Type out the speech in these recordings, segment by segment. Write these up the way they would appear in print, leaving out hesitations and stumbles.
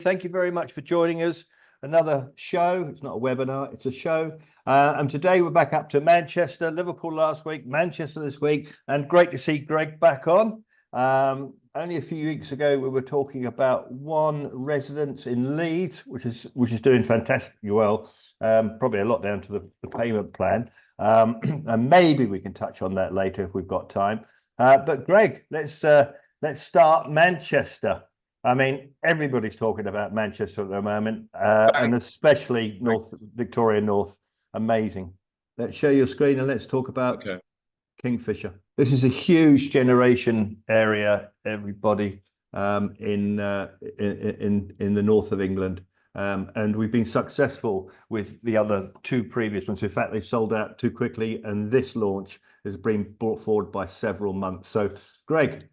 Thank you very much for joining us. Another show. It's not a webinar, it's a show. And today we're back up to Manchester, Liverpool last week, Manchester this week, and great to see Greg back on. Only a few weeks ago we were talking about one residence in Leeds, which is doing fantastically well. Probably a lot down to the payment plan. And maybe we can touch on that later if we've got time. But Greg, let's start Manchester. I mean, everybody's talking about Manchester at the moment, and especially North Victoria North. Amazing. Let's share your screen and let's talk about Kingfisher. This is a huge generation area, everybody, in the north of England, and we've been successful with the other two previous ones. In fact, they sold out too quickly, and this launch has been brought forward by several months. So, Greg,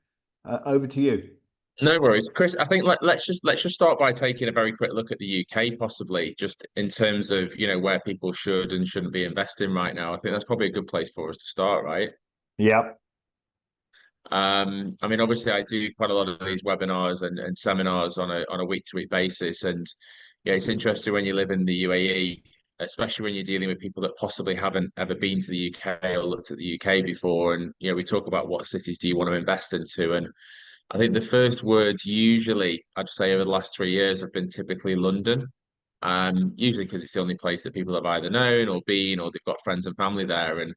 over to you. No worries, Chris. I think let's just start by taking a very quick look at the UK, possibly just in terms of where people should and shouldn't be investing right now. I think that's probably a good place for us to start, right? Yeah. I mean, obviously, I do quite a lot of these webinars and seminars on a week-to-week basis, and yeah, it's interesting when you live in the UAE, especially when you're dealing with people that possibly haven't ever been to the UK or looked at the UK before, and we talk about what cities do you want to invest into, and I think the first words usually, I'd say over the last 3 years, have been typically London. Usually because it's the only place that people have either known or been, or they've got friends and family there. And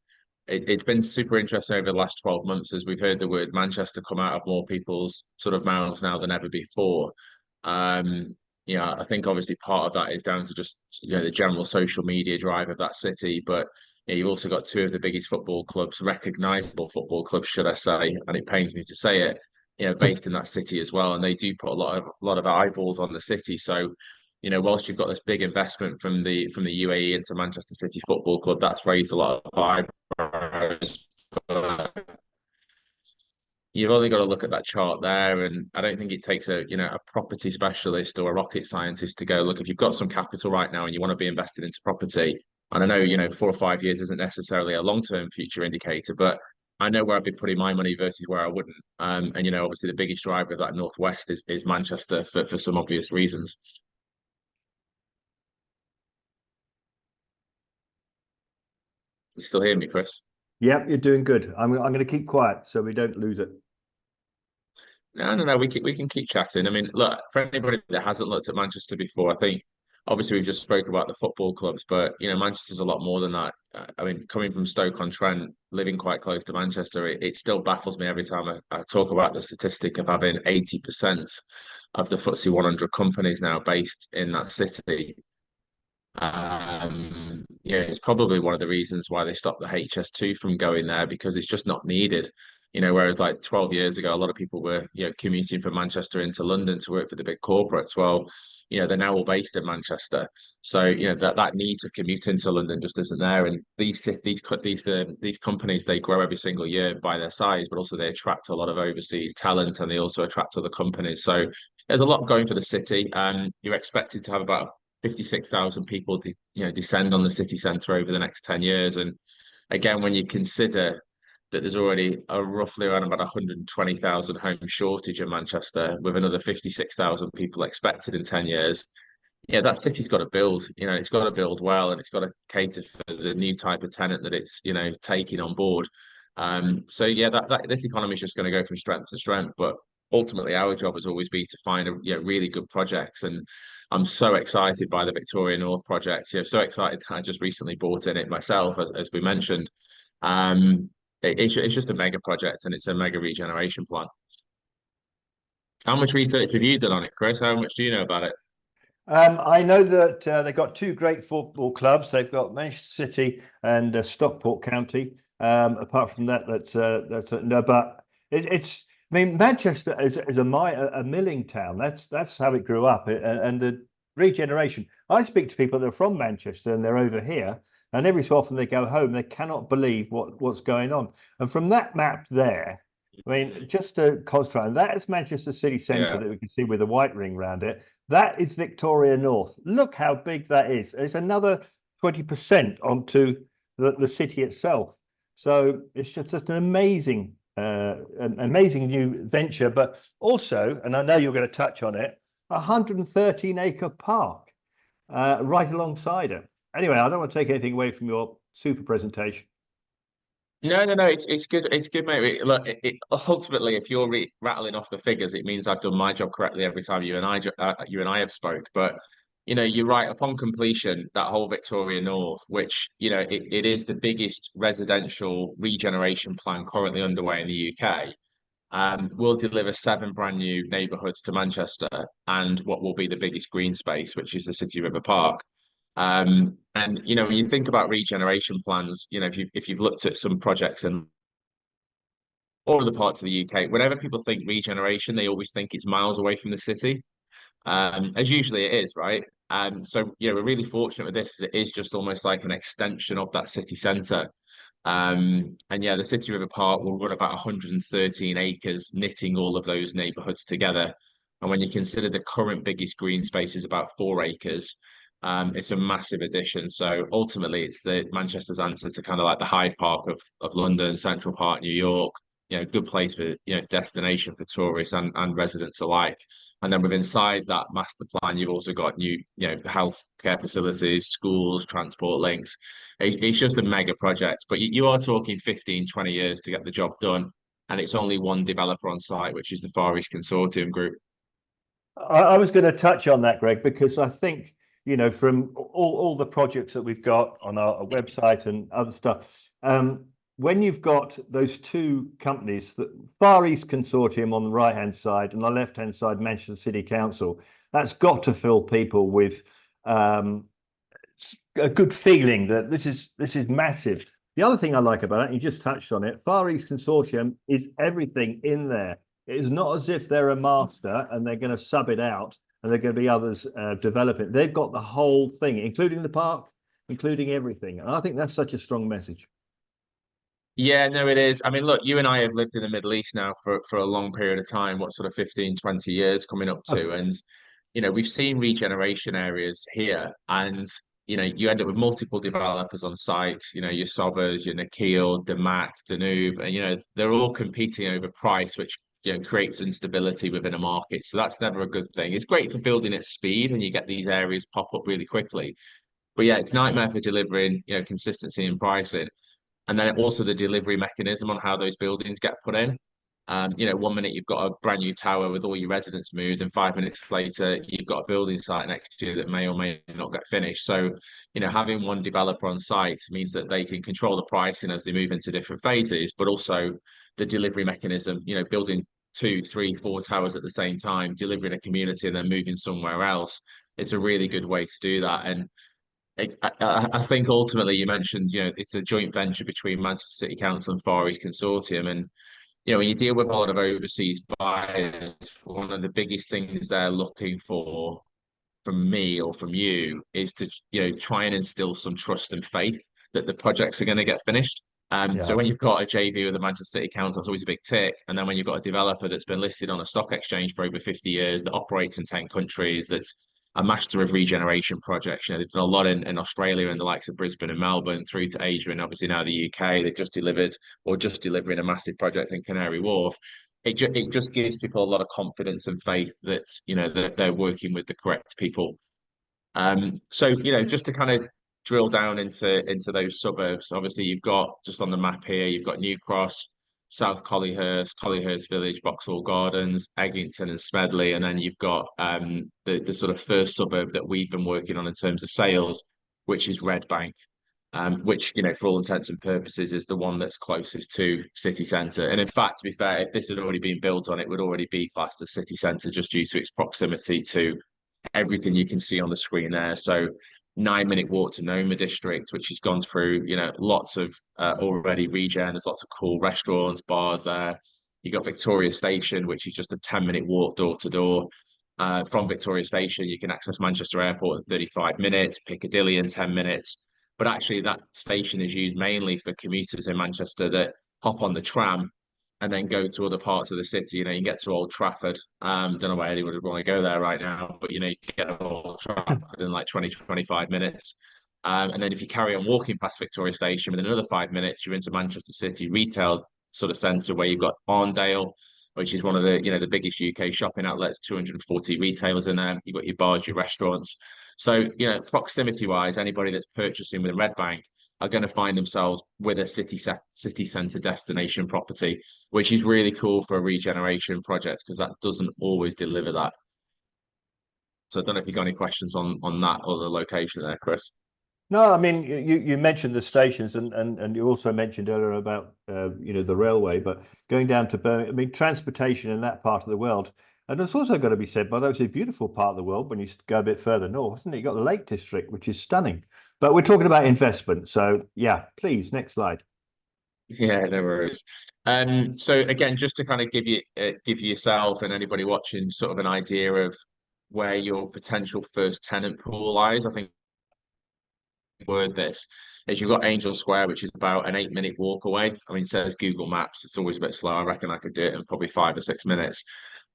it's been super interesting over the last 12 months as we've heard the word Manchester come out of more people's sort of mouths now than ever before. I think obviously part of that is down to just the general social media drive of that city, but you've also got two of the biggest football clubs, recognizable football clubs, should I say, and it pains me to say it, based in that city as well, and they do put a lot of eyeballs on the city. So, whilst you've got this big investment from the UAE into Manchester City Football Club, that's raised a lot of eyebrows. You've only got to look at that chart there, and I don't think it takes a property specialist or a rocket scientist to go look. If you've got some capital right now and you want to be invested into property, and I know 4 or 5 years isn't necessarily a long-term future indicator, but I know where I'd be putting my money versus where I wouldn't. And obviously the biggest driver of that northwest is Manchester for some obvious reasons. You still hear me, Chris? Yep, you're doing good. I'm going to keep quiet so we don't lose it. No. We can keep chatting. I mean, look, for anybody that hasn't looked at Manchester before, I think obviously we've just spoke about the football clubs, but Manchester's a lot more than that. I mean, coming from Stoke-on-Trent, living quite close to Manchester, it still baffles me every time I talk about the statistic of having 80% of the FTSE 100 companies now based in that city. It's probably one of the reasons why they stopped the HS2 from going there, because it's just not needed. Whereas like 12 years ago, a lot of people were, commuting from Manchester into London to work for the big corporates. Well, they're now all based in Manchester. So, that need to commute into London just isn't there. And these companies, they grow every single year by their size, but also they attract a lot of overseas talent, and they also attract other companies. So there's a lot going for the city. You're expected to have about 56,000 people descend on the city centre over the next 10 years. And again, when you consider that there's already a roughly around about 120,000 home shortage in Manchester, with another 56,000 people expected in 10 years, that city's got to build. It's got to build well, and it's got to cater for the new type of tenant that it's taking on board. So yeah, that this economy is just going to go from strength to strength. But ultimately, our job has always been to find really good projects, and I'm so excited by the Victoria North project. So excited. I just recently bought in it myself, as we mentioned. It's just a mega project, and it's a mega regeneration plan. How much research have you done on it, Chris? How much do you know about it? I know that they've got two great football clubs. They've got Manchester City and Stockport County. Apart from that, that's no. But it's. I mean, Manchester is a milling town. That's how it grew up. And the regeneration. I speak to people that are from Manchester and they're over here, and every so often they go home. They cannot believe what's going on. And from that map there, I mean, just to concentrate on that, is Manchester City Centre that we can see with a white ring around it. That is Victoria North. Look how big that is. It's another 20% onto the city itself. So it's just an amazing new venture. But also, and I know you're going to touch on it, a 113-acre park right alongside it. Anyway, I don't want to take anything away from your super presentation. No. It's good. It's good, mate. Look, ultimately, if you're rattling off the figures, it means I've done my job correctly every time you and I have spoke. But you're right. Upon completion, that whole Victoria North, which it is the biggest residential regeneration plan currently underway in the UK, will deliver 7 brand new neighbourhoods to Manchester and what will be the biggest green space, which is the City River Park. And when you think about regeneration plans, if you've looked at some projects in all of the parts of the UK, whenever people think regeneration, they always think it's miles away from the city. As usually it is, right? So we're really fortunate with this, it is just almost like an extension of that city centre. And yeah, the City River Park will run about 113 acres, knitting all of those neighbourhoods together. And when you consider the current biggest green space is about 4 acres, it's a massive addition. So ultimately, it's the Manchester's answer to kind of like the Hyde Park of London, Central Park, New York. Good place for destination for tourists and residents alike. And then within inside that master plan, you've also got new health care facilities, schools, transport links. It's just a mega project, but you are talking 15, 20 years to get the job done. And it's only one developer on site, which is the Far East Consortium Group. I was going to touch on that, Greg, because I think, from all the projects that we've got on our website and other stuff, when you've got those two companies, the Far East Consortium on the right-hand side and the left-hand side, Manchester City Council, that's got to fill people with a good feeling that this is massive. The other thing I like about it, you just touched on it, Far East Consortium is everything in there. It is not as if they're a master and they're going to sub it out and there are going to be others develop it. They've got the whole thing, including the park, including everything. And I think that's such a strong message. Yeah, no, it is. I mean, look, you and I have lived in the Middle East now for a long period of time, what sort of 15, 20 years coming up to. And, we've seen regeneration areas here and, you end up with multiple developers on site, your Sobers, your Nakheel, Damac, Danube, and, they're all competing over price, which, creates instability within a market. So that's never a good thing. It's great for building at speed and you get these areas pop up really quickly. But yeah, it's nightmare for delivering, consistency in pricing. And then also the delivery mechanism on how those buildings get put in. 1 minute you've got a brand new tower with all your residents moved, and 5 minutes later you've got a building site next to you that may or may not get finished. So, having one developer on site means that they can control the pricing as they move into different phases, but also the delivery mechanism, building 2, 3, 4 towers at the same time, delivering a community and then moving somewhere else. It's a really good way to do that. And I think ultimately you mentioned, it's a joint venture between Manchester City Council and Far East Consortium. And, when you deal with a lot of overseas buyers, one of the biggest things they're looking for from me or from you is to, try and instill some trust and faith that the projects are going to get finished. So Yeah. when you've got a JV with the Manchester City Council, it's always a big tick. And then when you've got a developer that's been listed on a stock exchange for over 50 years, that operates in 10 countries, that's a master of regeneration projects. They've done a lot in Australia and the likes of Brisbane and Melbourne through to Asia and obviously now the UK. They've just delivered or just delivering a massive project in Canary Wharf. It just gives people a lot of confidence and faith that, that they're working with the correct people. So just to kind of drill down into those suburbs, obviously you've got just on the map here, you've got New Cross, South Collyhurst Village, Vauxhall Gardens, Eggington and Smedley, and then you've got the sort of first suburb that we've been working on in terms of sales, which is Red Bank. Which, for all intents and purposes, is the one that's closest to city centre. And in fact, to be fair, if this had already been built on, it would already be classed as city centre just due to its proximity to everything you can see on the screen there. So 9-minute walk to Noma District, which has gone through, lots of already regen. There's lots of cool restaurants, bars there. You got Victoria Station, which is just a 10-minute walk door to door. From Victoria Station, you can access Manchester Airport in 35 minutes, Piccadilly in 10 minutes. But actually, that station is used mainly for commuters in Manchester that hop on the tram and then go to other parts of the city. You can get to Old Trafford. Don't know why anyone would want to go there right now, but you can get to Old Trafford in like 20, 25 minutes. And then if you carry on walking past Victoria Station, within another 5 minutes, you're into Manchester City retail sort of centre where you've got Arndale, which is one of the, the biggest UK shopping outlets, 240 retailers in there. You've got your bars, your restaurants. So, proximity wise, anybody that's purchasing with a Red Bank are going to find themselves with a city centre destination property, which is really cool for a regeneration project because that doesn't always deliver that. So I don't know if you've got any questions on that or the location there, Chris. No, I mean, you mentioned the stations and you also mentioned earlier about, the railway, but going down to Birmingham, I mean, transportation in that part of the world. And it's also got to be said, by the way, it's a beautiful part of the world when you go a bit further north, isn't it? You've got the Lake District, which is stunning. But we're talking about investment. So, yeah, please, next slide. Yeah, no worries. So again, just to kind of give yourself and anybody watching sort of an idea of where your potential first tenant pool lies, I think word this is you've got Angel Square, which is about an 8-minute walk away. I mean, it says Google Maps, it's always a bit slow. I reckon I could do it in probably 5 or 6 minutes.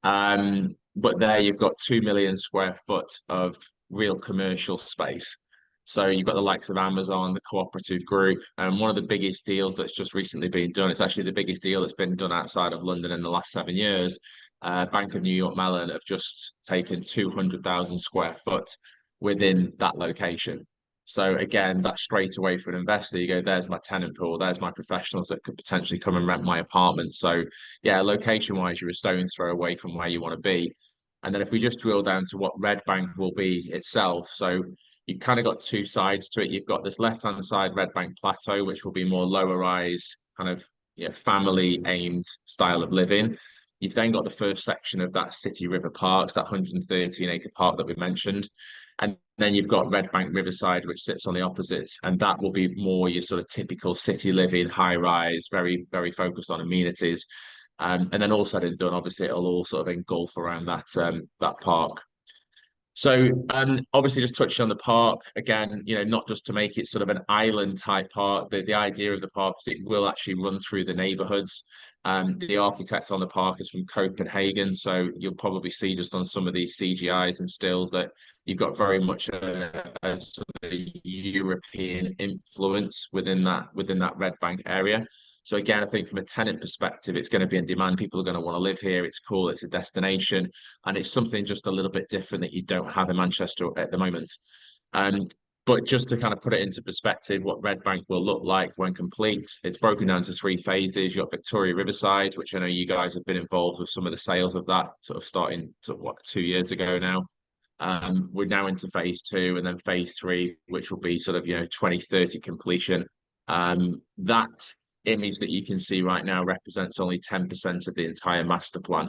But there you've got 2 million square foot of real commercial space. So you've got the likes of Amazon, the Cooperative Group, and one of the biggest deals that's just recently been done. It's actually the biggest deal that's been done outside of London in the last 7 years. Bank of New York Mellon have just taken 200,000 square foot within that location. So again, that's straight away for an investor. You go, there's my tenant pool, there's my professionals that could potentially come and rent my apartment. So yeah, location wise, you're a stone's throw away from where you want to be. And then if we just drill down to what Red Bank will be itself, so you've kind of got two sides to it. You've got this left-hand side Red Bank Plateau, which will be more lower rise, kind of family aimed style of living. You've then got the first section of that City River Parks, that 113-acre park that we mentioned. And then you've got Red Bank Riverside, which sits on the opposite, and that will be more your sort of typical city living, high rise, very, very focused on amenities. And then all said and done, obviously, it'll all sort of engulf around that park. So obviously just touching on the park again, not just to make it sort of an island type park. The idea of the park is it will actually run through the neighborhoods. The architect on the park is from Copenhagen, so you'll probably see just on some of these CGIs and stills that you've got very much a sort of European influence within that Red Bank area. So again, I think from a tenant perspective, it's going to be in demand. People are going to want to live here. It's cool. It's a destination, and it's something just a little bit different that you don't have in Manchester at the moment. But just to kind of put it into perspective, what Red Bank will look like when complete, it's broken down to 3 phases. You've got Victoria Riverside, which I know you guys have been involved with some of the sales of that, sort of starting 2 years ago now. We're now into phase 2 and then phase 3, which will be sort of 2030 completion. That image that you can see right now represents only 10% of the entire master plan.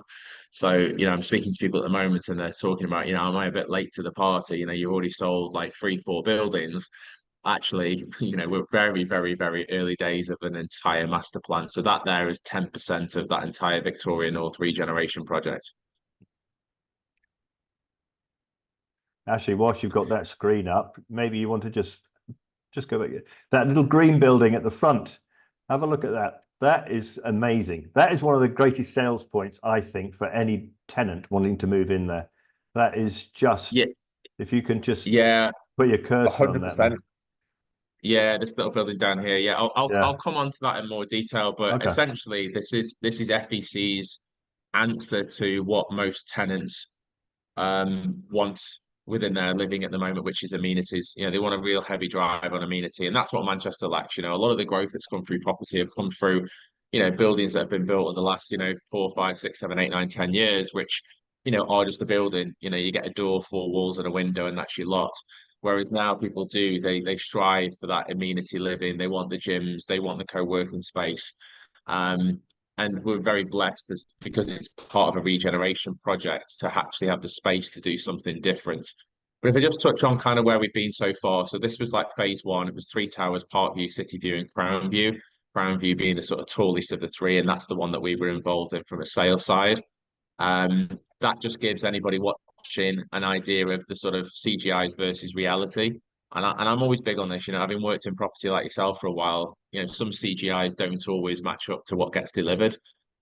So, I'm speaking to people at the moment and they're talking about, am I a bit late to the party? You've already sold like 3-4 buildings. Actually, we're very, very, very early days of an entire master plan. So that there is 10% of that entire Victoria North regeneration project. Actually, whilst you've got that screen up, maybe you want to just go back. That little green building at the front. Have a look at that. That is amazing. That is one of the greatest sales points, I think, for any tenant wanting to move in there. That is just, if you can just put your cursor 100%. On that. Man. Yeah, this little building down here. Yeah, I'll come on to that in more detail, but essentially this is FEC's answer to what most tenants want within their living at the moment, which is amenities. They want a real heavy drive on amenity, and that's what Manchester lacks. A lot of the growth that's come through property have come through, buildings that have been built in the last, 4, 5, 6, 7, 8, 9, 10 years, which, are just a building. You get a door, 4 walls, and a window, and that's your lot. Whereas now people they strive for that amenity living. They want the gyms, they want the co-working space. And we're very blessed because it's part of a regeneration project to actually have the space to do something different. But if I just touch on kind of where we've been so far, so this was like phase 1. It was 3 towers: Parkview, City View, and Crown View. Crown View being the sort of tallest of the 3, and that's the one that we were involved in from a sales side. That just gives anybody watching an idea of the sort of CGIs versus reality. And I'm always big on this. Having worked in property like yourself for a while, some CGIs don't always match up to what gets delivered.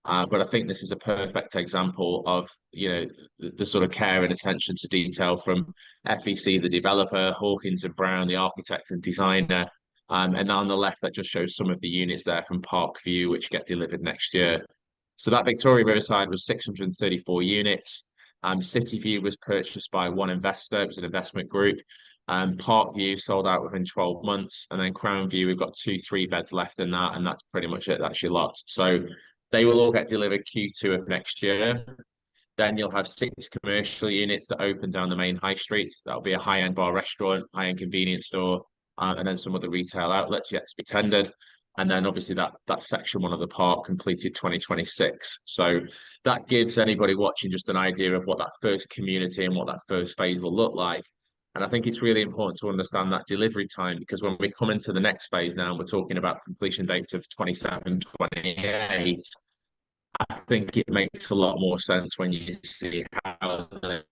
But I think this is a perfect example of, the sort of care and attention to detail from FEC, the developer, Hawkins and Brown, the architect and designer. And on the left, that just shows some of the units there from Parkview, which get delivered next year. So that Victoria Riverside was 634 units. City View was purchased by one investor. It was an investment group. Park View sold out within 12 months. And then Crown View, we've got 2 3 beds left in that. And that's pretty much it. That's your lot. So they will all get delivered Q2 of next year. Then you'll have 6 commercial units that open down the main high street. That'll be a high-end bar restaurant, high-end convenience store, and then some other retail outlets yet to be tendered. And then obviously that section one of the park completed 2026. So that gives anybody watching just an idea of what that first community and what that first phase will look like. And I think it's really important to understand that delivery time, because when we come into the next phase now, we're talking about completion dates of 27, 28. I think it makes a lot more sense when you see how to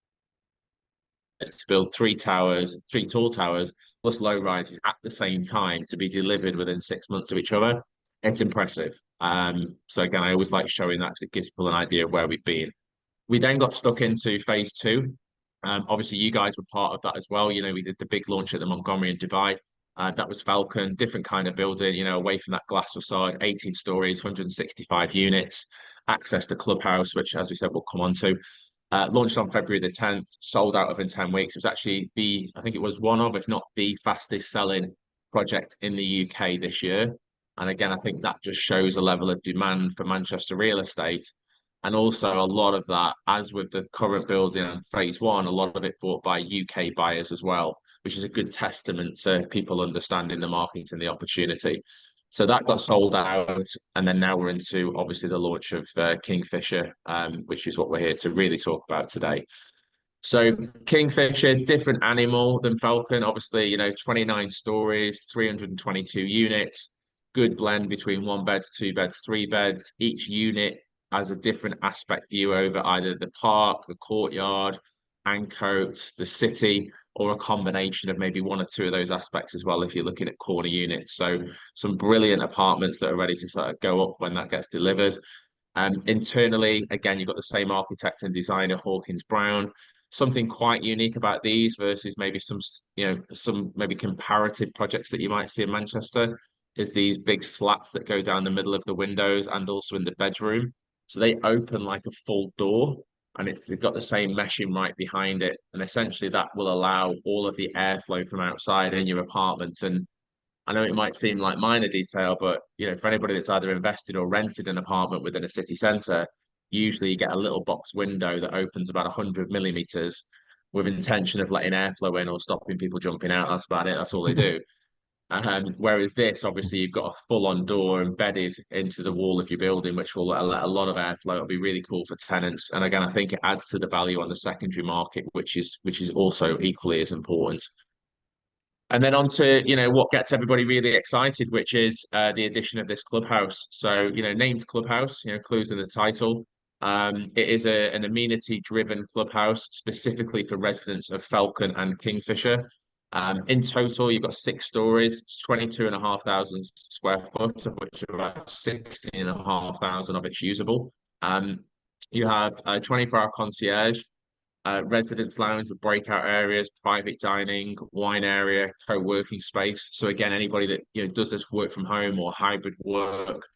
build 3 towers, 3 tall towers, plus low rises at the same time to be delivered within 6 months of each other. It's impressive. So again, I always like showing that because it gives people an idea of where we've been. We then got stuck into phase two. Obviously, you guys were part of that as well. You know, we did the big launch at the Montgomery in Dubai. That was Falcon, different kind of building, you know, away from that glass facade, 18 stories, 165 units, access to clubhouse, which, as we said, we'll come on to. Launched on February the 10th, sold out within 10 weeks. It was actually I think it was one of, if not the fastest selling project in the UK this year. And again, I think that just shows a level of demand for Manchester real estate. And also a lot of that, as with the current building and phase one, a lot of it bought by UK buyers as well, which is a good testament to people understanding the market and the opportunity. So that got sold out, and then now we're into obviously the launch of Kingfisher, which is what we're here to really talk about today. So Kingfisher, different animal than Falcon, obviously, you know, 29 stories, 322 units, good blend between 1 beds, 2 beds, 3 beds. Each unit has a different aspect view over either the park, the courtyard, Ancoats, the city, or a combination of maybe 1 or 2 of those aspects as well if you're looking at corner units. So some brilliant apartments that are ready to sort of go up when that gets delivered. Internally, again, you've got the same architect and designer, Hawkins Brown. Something quite unique about these versus maybe some maybe comparative projects that you might see in Manchester is these big slats that go down the middle of the windows and also in the bedroom. So they open like a full door, and they've got the same meshing right behind it. And essentially that will allow all of the airflow from outside in your apartment. And I know it might seem like minor detail, but you know, for anybody that's either invested or rented an apartment within a city centre, usually you get a little box window that opens about 100 millimeters with intention of letting airflow in or stopping people jumping out. That's about it. That's all they do. Whereas this, obviously, you've got a full-on door embedded into the wall of your building, which will let a lot of airflow. It'll be really cool for tenants. And again, I think it adds to the value on the secondary market, which is also equally as important. And then on to, you know, what gets everybody really excited, which is the addition of this clubhouse. So, you know, named clubhouse, you know, clues in the title. It is an amenity-driven clubhouse specifically for residents of Falcon and Kingfisher. In total, you've got 6 stories, it's 22,500 square foot, of which about 16,500 of it's usable. You have a 24-hour concierge, residence lounge with breakout areas, private dining, wine area, co-working space. So again, anybody that does this work from home or hybrid work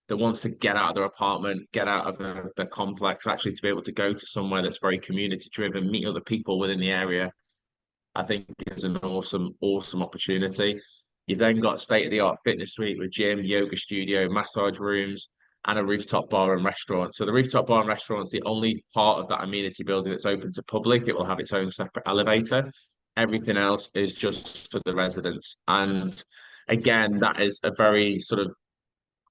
that wants to get out of their apartment, get out of the complex, actually to be able to go to somewhere that's very community driven, meet other people within the area, I think is an awesome opportunity. You've then got state-of-the-art fitness suite with gym, yoga studio, massage rooms, and a rooftop bar and restaurant. So the rooftop bar and restaurant is the only part of that amenity building that's open to public. It will have its own separate elevator. Everything else is just for the residents. And again, that is a very sort of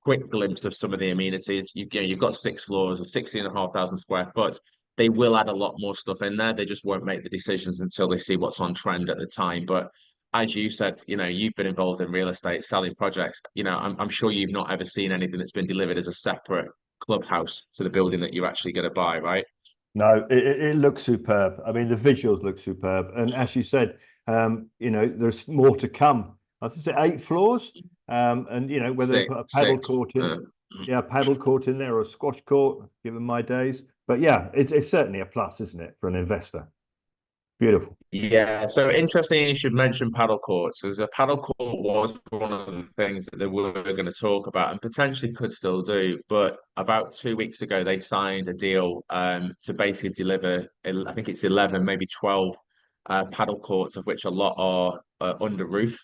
quick glimpse of some of the amenities. You've got 6 floors of 16,500 square foot. They will add a lot more stuff in there. They just won't make the decisions until they see what's on trend at the time. But as you said, you've been involved in real estate, selling projects. I'm sure you've not ever seen anything that's been delivered as a separate clubhouse to the building that you're actually going to buy, right? No, it looks superb. I mean, the visuals look superb. And as you said, there's more to come. I think it's 8 floors. And, whether they put a paddle court in, paddle court in there or a squash court, given my days. But yeah, it's certainly a plus, isn't it, for an investor? Beautiful. Yeah, so interesting you should mention paddle courts. As a paddle court was one of the things that they were going to talk about and potentially could still do. But about 2 weeks ago, they signed a deal to basically deliver, I think it's 11, maybe 12 paddle courts, of which a lot are under roof,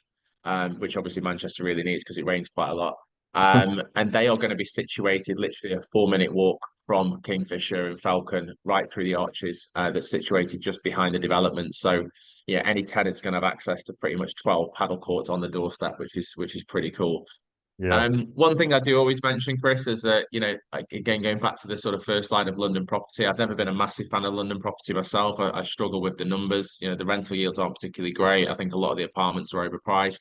which obviously Manchester really needs because it rains quite a lot. And they are going to be situated literally a 4-minute walk from Kingfisher and Falcon right through the arches that's situated just behind the development. So yeah, any tenant's going to have access to pretty much 12 paddle courts on the doorstep, which is pretty cool. Yeah. One thing I do always mention, Chris, is that, again, going back to the sort of first line of London property, I've never been a massive fan of London property myself. I struggle with the numbers. The rental yields aren't particularly great. I think a lot of the apartments are overpriced.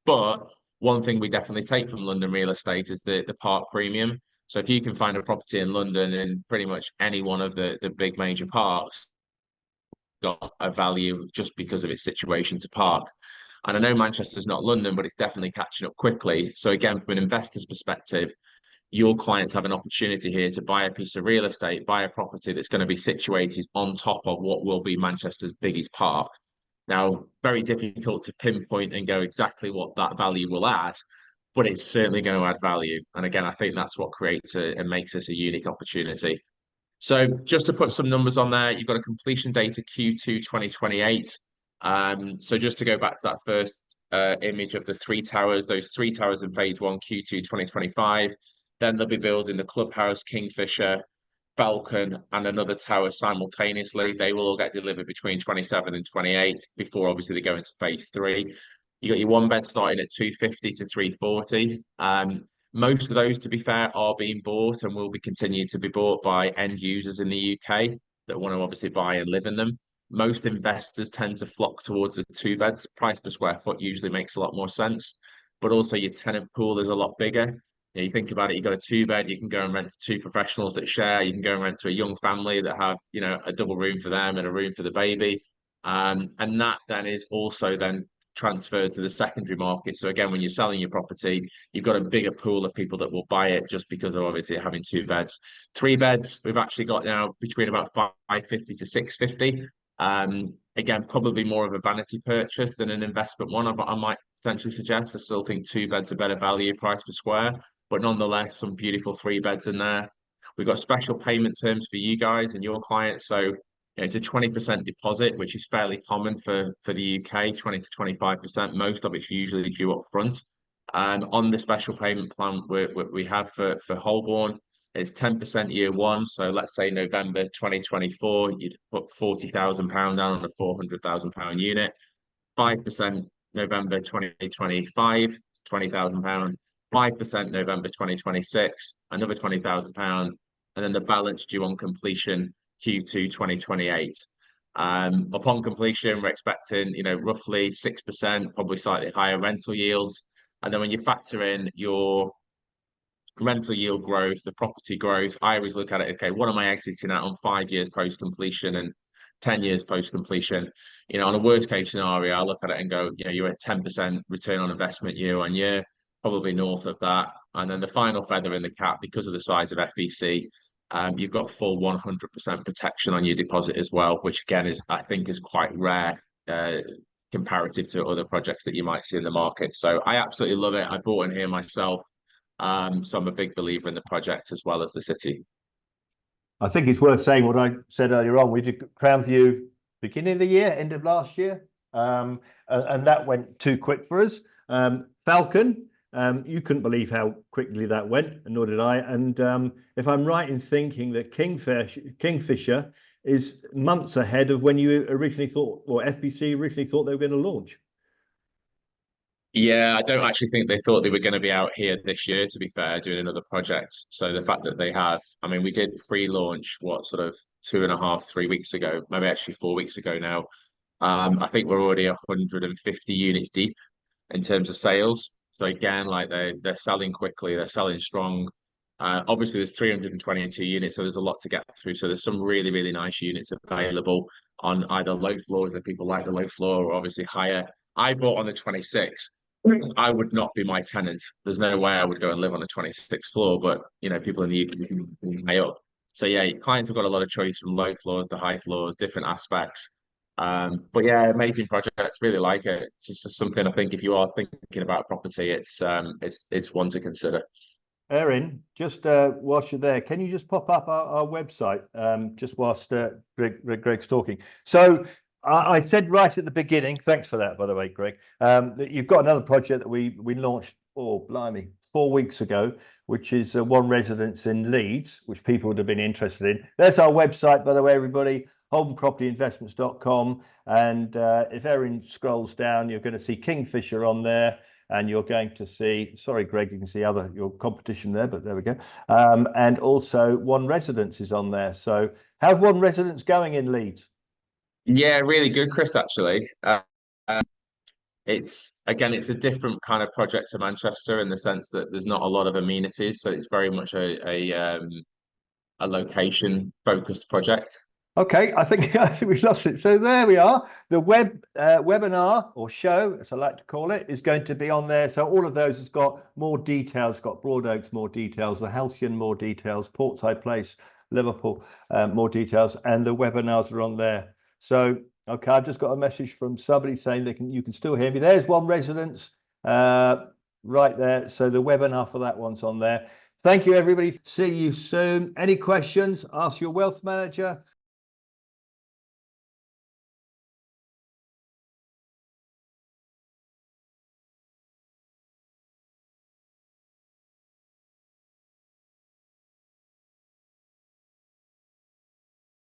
But one thing we definitely take from London real estate is the park premium. So if you can find a property in London in pretty much any one of the big major parks, got a value just because of its situation to park. And I know Manchester's not London, but it's definitely catching up quickly. So again, from an investor's perspective, your clients have an opportunity here to buy a piece of real estate, buy a property that's going to be situated on top of what will be Manchester's biggest park. Now, very difficult to pinpoint and go exactly what that value will add, but it's certainly going to add value. And again, I think that's what creates and makes this a unique opportunity. So just to put some numbers on there, you've got a completion date of Q2 2028. So just to go back to that first image of the three towers, those three towers in phase one, Q2 2025. Then they'll be building the clubhouse, Kingfisher, Falcon, and another tower simultaneously. They will all get delivered between 27 and 28 before obviously they go into phase three. You got your one bed starting at 250 to 340. Most of those, to be fair, are being bought and will be continued to be bought by end users in the UK that want to obviously buy and live in them. Most investors tend to flock towards the two beds. Price per square foot usually makes a lot more sense, but also your tenant pool is a lot bigger. You think about it, you've got a two bed, you can go and rent to two professionals that share, you can go and rent to a young family that have, a double room for them and a room for the baby. And that then is also then transferred to the secondary market. So again, when you're selling your property, you've got a bigger pool of people that will buy it just because of obviously having two beds. Three beds, we've actually got now between about 550 to 650. Again, probably more of a vanity purchase than an investment one, I might potentially suggest. I still think two beds are better value price per square, but nonetheless, some beautiful three beds in there. We've got special payment terms for you guys and your clients. So it's a 20% deposit, which is fairly common for the UK, 20 to 25%. Most of it's usually due up front. And on the special payment plan we have for Holborn, it's 10% year one. So let's say November 2024, you'd put £40,000 down on a £400,000 unit. 5% November 2025, it's £20,000. 5% November 2026, another £20,000, and then the balance due on completion Q2 2028. Upon completion, we're expecting, roughly 6%, probably slightly higher rental yields. And then when you factor in your rental yield growth, the property growth, I always look at it, okay, what am I exiting at on 5 years post completion and 10 years post completion? On a worst case scenario, I look at it and go, you're at 10% return on investment year on year, probably north of that. And then the final feather in the cap, because of the size of FEC, you've got full 100% protection on your deposit as well, which again I think is quite rare comparative to other projects that you might see in the market. So I absolutely love it. I bought in here myself. So I'm a big believer in the project as well as the city. I think it's worth saying what I said earlier on. We did Crown View beginning of the year, end of last year, and that went too quick for us. Falcon, you couldn't believe how quickly that went, and nor did I. And if I'm right in thinking that Kingfisher is months ahead of when you originally thought, or FBC originally thought they were going to launch. Yeah, I don't actually think they thought they were going to be out here this year, to be fair, doing another project. So the fact that they have, I mean, we did pre-launch, sort of 2.5, 3 weeks ago, maybe actually 4 weeks ago now. I think we're already 150 units deep in terms of sales. So again, like they're selling quickly, they're selling strong. Obviously, there's 322 units, so there's a lot to get through. So there's some really, really nice units available on either low floors that people like the low floor, or obviously higher. I bought on the 26th. I would not be my tenant. There's no way I would go and live on the 26th floor, but people in the UK can pay up. So yeah, clients have got a lot of choice from low floors to high floors, different aspects. But yeah, amazing projects. Really like it. It's just something I think if you are thinking about property, it's one to consider. Erin, just whilst you're there, can you just pop up our website just whilst Greg's talking? So I said right at the beginning, thanks for that, by the way, Greg, that you've got another project that we launched, oh, blimey, 4 weeks ago, which is One Residence in Leeds, which people would have been interested in. There's our website, by the way, everybody, holbornpropertyinvestments.com. And if Erin scrolls down, you're going to see Kingfisher on there. And you're going to see, sorry, Greg, you can see your competition there, but there we go. And also One Residence is on there. So how's One Residence going in Leeds? Yeah, really good, Chris, actually. It's a different kind of project to Manchester in the sense that there's not a lot of amenities, so it's very much a location focused project. Okay, I think we lost it. So there we are. The webinar or show, as I like to call it, is going to be on there. So all of those has got more details, got Broadoaks more details, the Halcyon more details, Portside Place, Liverpool more details, and the webinars are on there. So okay, I've just got a message from somebody saying you can still hear me. There's One Residence right there. So the webinar for that one's on there. Thank you, everybody. See you soon. Any questions? Ask your wealth manager.